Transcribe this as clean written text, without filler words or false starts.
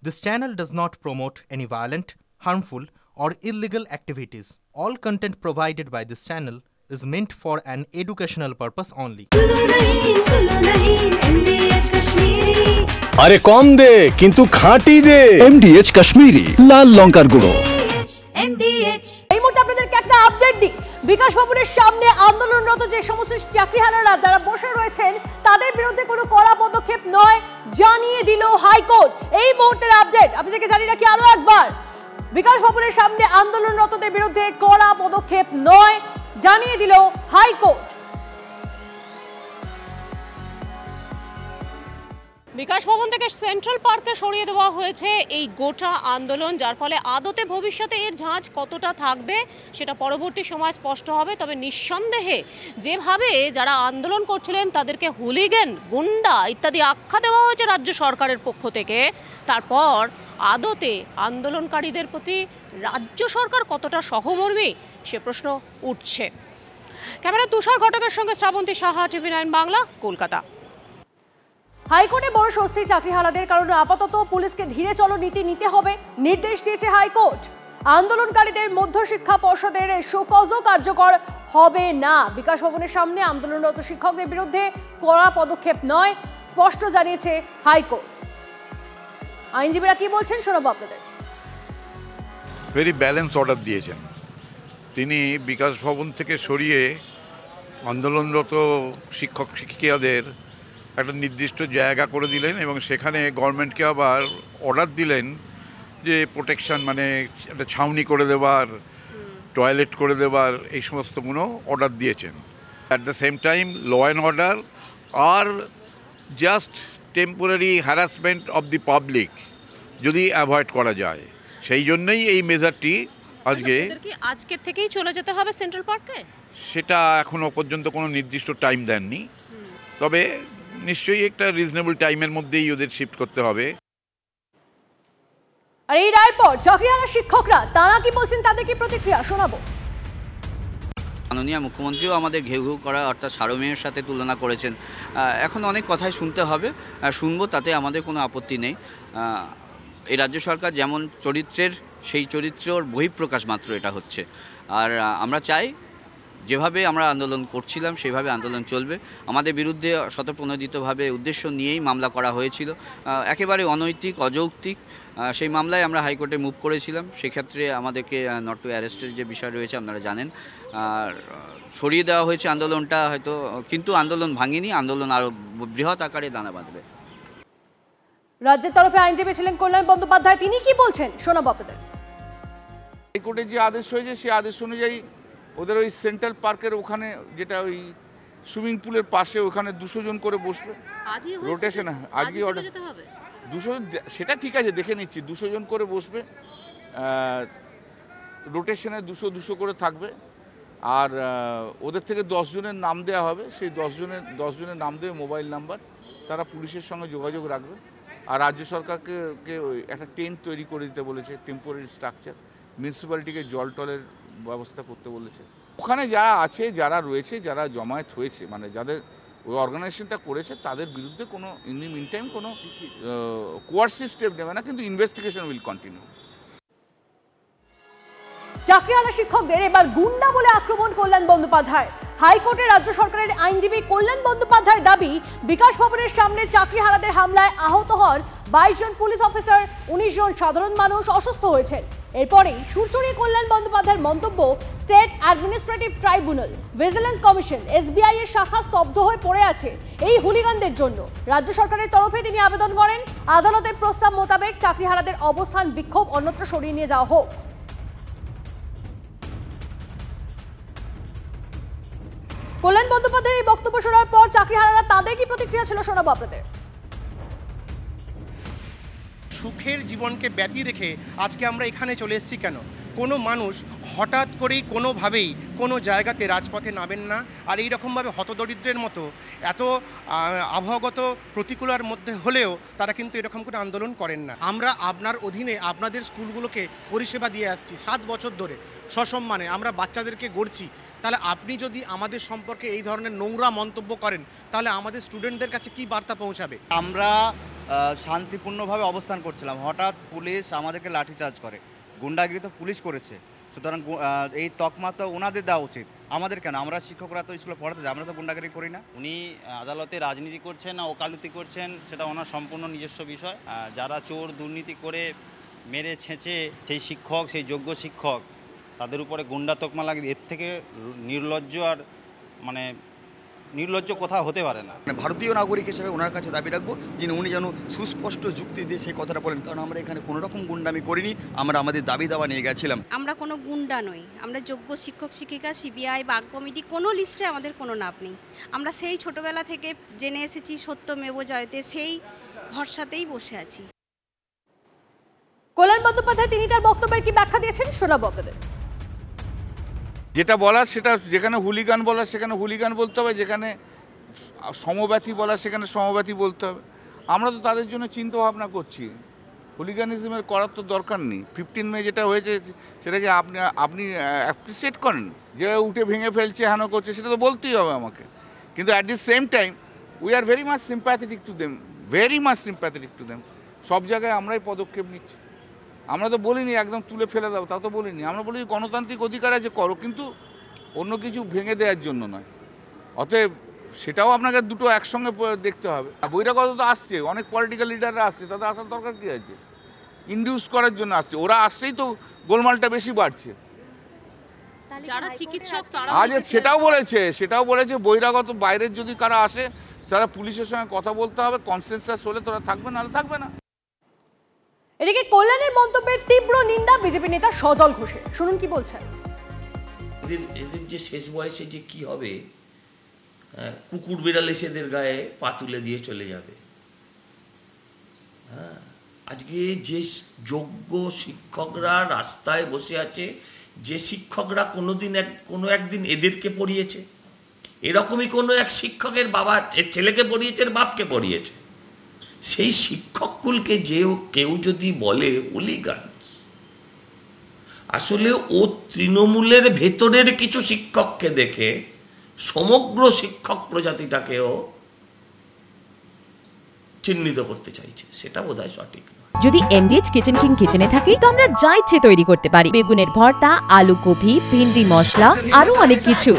This channel does not promote any violent, harmful, or illegal activities. All content provided by this channel is meant for an educational purpose only. আরে কম দে কিন্তু খাঁটি দে MDH Kashmiri লাল লঙ্কার গুঁড়ো। এই মুহূর্তে আপনাদেরকে একটা আপডেট দিই। বিকাশ ভবনের সামনে আন্দোলনরত যে সমস্ত চাকরিহারারা যারা বসে রয়েছেন তাদের বিরুদ্ধে কোনো কড়া পদক্ষেপ নয় জানিয়ে দিল হাইকোর্ট। এই মুহূর্তের আপডেট আপনাদেরকে জানি রাখি আরো একবার, বিকাশ ভবনের সামনে আন্দোলনরতদের বিরুদ্ধে কড়া পদক্ষেপ নয় জানিয়ে দিল হাইকোর্ট। বিকাশ ভবন থেকে সেন্ট্রাল পার্কে সরিয়ে দেওয়া হয়েছে এই গোটা আন্দোলন, যার ফলে আদতে ভবিষ্যতে এর ঝাঁজ কতটা থাকবে সেটা পরবর্তী সময় স্পষ্ট হবে। তবে নিঃসন্দেহে যেভাবে যারা আন্দোলন করছিলেন তাদেরকে হুলিগান, গুন্ডা ইত্যাদি আখ্যা দেওয়া হয়েছে রাজ্য সরকারের পক্ষ থেকে, তারপর আদতে আন্দোলনকারীদের প্রতি রাজ্য সরকার কতটা সহমর্মী সে প্রশ্ন উঠছে। ক্যামেরা তুষার ঘটকের সঙ্গে শ্রাবন্তী সাহা, TV9 বাংলা, কলকাতা। হাইকোর্টে বড় স্বস্তি চাকরিহারাদের, কারণ আপাতত পুলিশকে ধীরে চলো নীতি নিতে হবে নির্দেশ দিয়েছে হাইকোর্ট। আন্দোলনকারীদের মধ্যশিক্ষা পর্ষদের শোকজও কার্যকর হবে না। বিকাশ ভবনের সামনে আন্দোলনরত শিক্ষকদের বিরুদ্ধে কড়া পদক্ষেপ নয় স্পষ্ট জানিয়েছে হাইকোর্ট। আইনজীবীরা কি বলছেন শোনাবো আপনাদের। ভেরি ব্যালেন্স অর্ডার দিয়েছেন তিনি। বিকাশ ভবন থেকে সরিয়ে আন্দোলনরত শিক্ষক শিক্ষিকাদের একটা নির্দিষ্ট জায়গা করে দিলেন এবং সেখানে গভর্নমেন্টকে আবার অর্ডার দিলেন যে প্রোটেকশন, মানে একটা ছাউনি করে দেওয়ার, টয়লেট করে দেওয়ার, এই সমস্তগুলো অর্ডার দিয়েছেন। At the same time law and order আর just temporary harassment of the public যদি অ্যাভয়েড করা যায়, সেই জন্যই এই মেজারটি আজকে থেকেই চলে যেতে হবে সেন্ট্রাল পার্কে। সেটা এখনও পর্যন্ত কোনো নির্দিষ্ট টাইম দেননি, তবে নিশ্চয়ই একটা রিজনেবল টাইমের মধ্যেই ওদের শিফট করতে হবে। আর এই রায়ের পর চাকরিহারা শিক্ষকরা তারা কি বলছেন, তাদের কি প্রতিক্রিয়া শোনাবো। মাননীয় মুখ্যমন্ত্রীও আমাদের ঘেউ ঘেউ করা অর্থাৎ সারমেয়ের সাথে তুলনা করেছেন। এখন অনেক কথাই শুনতে হবে, শুনবো, তাতে আমাদের কোনো আপত্তি নেই। এই রাজ্য সরকার যেমন চরিত্রের, সেই চরিত্রের বহিঃপ্রকাশ মাত্র এটা হচ্ছে। আর আমরা চাই যেভাবে আমরা আন্দোলন করছিলাম সেইভাবে আন্দোলন চলবে। আমাদের বিরুদ্ধে স্বতঃপ্রণোদিতভাবে উদ্দেশ্য নিয়েই মামলা করা হয়েছিল, একেবারে অনৈতিক, অযৌক্তিক। সেই মামলায় আমরা হাইকোর্টে মুভ করেছিলাম। সেক্ষেত্রে আমাদেরকে নট টু অ্যারেস্টের যে বিষয় রয়েছে আপনারা জানেন, আর সরিয়ে দেওয়া হয়েছে আন্দোলনটা হয়তো, কিন্তু আন্দোলন ভাঙেনি, আন্দোলন আরও বৃহৎ আকারে দানা বাঁধবে। রাজ্যের তরফে আইনজীবী ছিলেন কল্যাণ বন্দ্যোপাধ্যায়, তিনি কি বলছেন শোনাবো আপনাদের। হাইকোর্টের যে আদেশ হয়েছে সেই আদেশ অনুযায়ী ওদের ওই সেন্ট্রাল পার্কের ওখানে, যেটা ওই সুইমিং পুলের পাশে, ওখানে 200 জন করে বসবে রোটেশন। আজকে অর্ডার 200, সেটা ঠিক আছে, দেখে নিচ্ছি। 200 জন করে বসবে, রোটেশনে 200 করে থাকবে। আর ওদের থেকে 10 জনের নাম দেওয়া হবে, সেই 10 জনের নাম দেবে, মোবাইল নাম্বার, তারা পুলিশের সঙ্গে যোগাযোগ রাখবে। আর রাজ্য সরকারকে একটা টেন্ট তৈরি করে দিতে বলেছে, টেম্পোরারি স্ট্রাকচার। মিউনিসিপ্যালিটিকে জল টলের ব্যবস্থা করতে বলেছে। ওখানে যারা আছে, যারা রয়েছে, যারা জমায়েত হয়েছে, মানে যাদের ওই অর্গানাইজেশনটা করেছে, তাদের বিরুদ্ধে কোনো ইন দি মিন টাইম কোনো কোয়ার্সিভ স্টেপ নেবে না, কিন্তু ইনভেস্টিগেশন উইল কন্টিনিউ। চাকরিহারা শিক্ষকদের এবার গুন্ডা বলে আক্রমণ কল্যাণ বন্দ্যোপাধ্যায়। হাইকোর্টে রাজ্য সরকারের আইনজীবী কল্যাণ বন্দ্যোপাধ্যায়ের দাবি, বিকাশ ভবনের সামনে চাকরিহারাদের হামলায় আহত হন 22 জন পুলিশ অফিসার, 19 জন সাধারণ মানুষ অসুস্থ হয়েছেন। এরপরেই সুরচুরি কল্যাণ বন্দ্যোপাধ্যায়ের মন্তব্য, state administrative tribunal, vigilance commission, SBI এর শাখা স্তব্ধ হয়ে পড়ে আছে এই হুলিগানদের জন্য। রাজ্য সরকারের তরফে তিনি আবেদন করেন, আদালতের প্রস্তাব মোতাবেক চাকরিহারাদের অবস্থান, বিক্ষোভ অন্যত্র সরিয়ে নিয়ে যাওয়া হোক। কল্যাণ বন্দ্যোপাধ্যায়ের এই বক্তব্য শোনার পর চাকরিহারারা তাদের কি প্রতিক্রিয়া ছিল শোনাবো আপনাদের। সুখের জীবনকে ব্যতি রেখে আজকে আমরা এখানে চলে এসেছি কেন? কোনো মানুষ হঠাৎ করেই কোনোভাবেই কোনো জায়গাতে রাজপথে নামেন না। আর এই রকমভাবে হতদরিদ্রের মতো এত আবহাওয়াগত প্রতিকূলার মধ্যে হলেও তারা কিন্তু এরকম করে আন্দোলন করেন না। আমরা আপনার অধীনে আপনাদের স্কুলগুলোকে পরিষেবা দিয়ে আসছি 7 বছর ধরে সসম্মানে, আমরা বাচ্চাদেরকে গড়ছি। তাহলে আপনি যদি আমাদের সম্পর্কে এই ধরনের নোংরা মন্তব্য করেন তাহলে আমাদের স্টুডেন্টদের কাছে কি বার্তা পৌঁছাবে? আমরা শান্তিপূর্ণভাবে অবস্থান করছিলাম, হঠাৎ পুলিশ আমাদেরকে লাঠিচার্জ করে। গুন্ডাগিরি তো পুলিশ করেছে, সুতরাং এই তকমা তো ওনাদের দেওয়া উচিত, আমাদের কেন? আমরা শিক্ষকরা তো স্কুলে পড়াতে যাই, আমরা তো গুন্ডাগিরি করি না। উনি আদালতে রাজনীতি করছেন না ওকালতি করছেন সেটা ওনার সম্পূর্ণ নিজস্ব বিষয়। যারা চোর দুর্নীতি করে মেরে ছেঁচে সেই শিক্ষক, সেই যোগ্য শিক্ষক, তাদের উপরে গুন্ডা তকমা লাগিয়ে, এর থেকে নির্লজ্জ আর নির্লজ্জ কথা হতে পারে না। ভারতীয় নাগরিক হিসেবে ওনার কাছে দাবি রাখবো যে উনি যেন সুস্পষ্ট যুক্তি দিয়ে সেই কথাটা বলেন, কারণ আমরা এখানে কোনো রকম গুন্ডামি করিনি, আমরা আমাদের দাবি দাওয়া নিয়ে গেছিলাম। আমরা কোনো গুন্ডা নই, আমরা যোগ্য শিক্ষক শিক্ষিকা, সিবিআই, বাগ কমিটি, কোনো লিস্টে আমাদের কোনো নাম নেই। আমরা সেই ছোটবেলা থেকে জেনে এসেছি সত্যমেব জয়তে, সেই ভরসাতেই বসে আছি। কল্যাণ বন্দ্যোপাধ্যায় তিনি তার বক্তব্যের কি ব্যাখ্যা দিয়েছেন শোনাবো আপনাদের। যেটা বলার সেটা, যেখানে হুলিগান বলার সেখানে হুলিগান বলতে হবে, যেখানে সমব্যথী বলার সেখানে সমব্যথী বলতে হবে। আমরা তো তাদের জন্য চিন্তা ভাবনা করছি, হুলিগানিজমের করার তো দরকার নেই। 15 মে যেটা হয়েছে সেটাকে আপনি অ্যাপ্রিসিয়েট করেন, যে উঠে ভেঙে ফেলছে, হেন করছে, সেটা তো বলতেই হবে আমাকে। কিন্তু at the same time we are very much sympathetic to them, very much sympathetic to them. সব জায়গায় আমরাই পদক্ষেপ নিচ্ছি। আমরা তো বলিনি একদম তুলে ফেলে দাও, তা তো বলিনি। আমরা বলি গণতান্ত্রিক অধিকার আছে, করো, কিন্তু অন্য কিছু ভেঙে দেওয়ার জন্য নয়। অতএব সেটাও আপনাকে দুটো একসঙ্গে দেখতে হবে। বহিরাগত তো আসছে, অনেক পলিটিক্যাল লিডাররা আসছে, তাদের আসার দরকার কী আছে? ইনডিউস করার জন্য আসছে, ওরা আসছেই তো গোলমালটা বেশি বাড়ছে। যারা চিকিৎসক আজ সেটাও বলেছে বহিরাগত বাইরের যদি কারা আসে তারা পুলিশের সঙ্গে কথা বলতে হবে, কনসেনসাস হলে তোরা থাকবে, নাহলে থাকবে না। এদিকে কল্যাণের মন্তব্যের তীব্র নিন্দা বিজেপি নেতা সজল ঘোষের, শুনুন কি বলছেন। এদের যে শেষ বয়সে যে কি হবে, কুকুর বিড়াল এসে এদের গায়ে পা তুলে দিয়ে চলে যাবে। হ্যাঁ, আজকে যে যোগ্য শিক্ষকরা রাস্তায় বসে আছে, যে শিক্ষকরা কোনো একদিন এদেরকে পড়িয়েছে, এরকমই কোনো এক শিক্ষকের বাবা ছেলেকে পড়িয়েছে, বাপকে পড়িয়েছে, সেই শিক্ষককুলকে কেউ যদি বলে হুলিগানস, আসলে ও তৃণমূলের ভেতরের কিছু শিক্ষককে দেখে সমগ্র শিক্ষক প্রজাতিটাকেও চিহ্নিত করতে চাইছে, সেটা বোধহয় সঠিক। যদি এমডিএইচ কিচেন কিং কিচেনে থাকি তো আমরা যা ইচ্ছে তৈরি করতে পারি। বেগুনের ভর্তা, আলু কপি, ভিন্ডি মশলা, আরো অনেক কিছু।